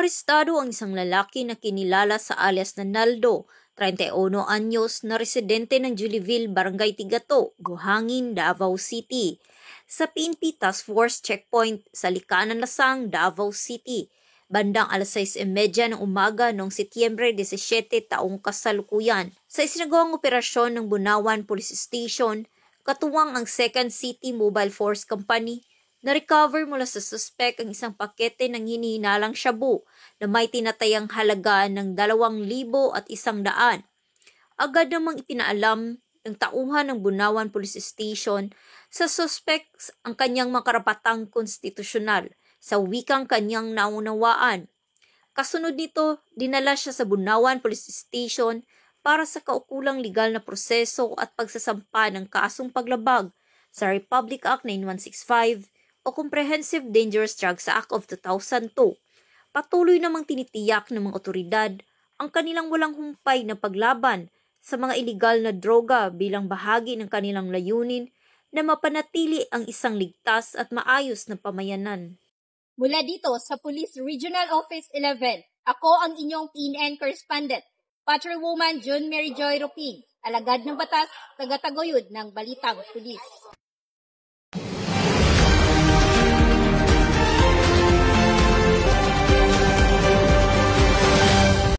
Arestado ang isang lalaki na kinilala sa alias na Naldo, 31 anyos na residente ng Juliville, Barangay Tigato, Buhangin, Davao City. Sa PNP Task Force Checkpoint sa Likanan Lasang, Davao City, bandang alas 6:30 ng umaga noong Setyembre 17 taong kasalukuyan. Sa isinagawang operasyon ng Bunawan Police Station, katuwang ang 2nd City Mobile Force Company, na-recover mula sa suspect ang isang pakete ng hinihinalang shabu na may tinatayang halaga ng 2,100. Agad namang ipinaalam ng tauhan ng Bunawan Police Station sa suspect ang kanyang makarapatang konstitusyonal sa wikang kanyang naunawaan. Kasunod nito, dinala siya sa Bunawan Police Station para sa kaukulang legal na proseso at pagsasampa ng kasong paglabag sa Republic Act 9165 o Comprehensive Dangerous Drugs Act of 2002. Patuloy namang tinitiyak ng mga otoridad ang kanilang walang humpay na paglaban sa mga iligal na droga bilang bahagi ng kanilang layunin na mapanatili ang isang ligtas at maayos na pamayanan. Mula dito sa Police Regional Office 11, ako ang inyong PNN correspondent, Patrolwoman June Mary Joy Rupin, alagad ng batas, taga-taguyod ng Balitang Pulis.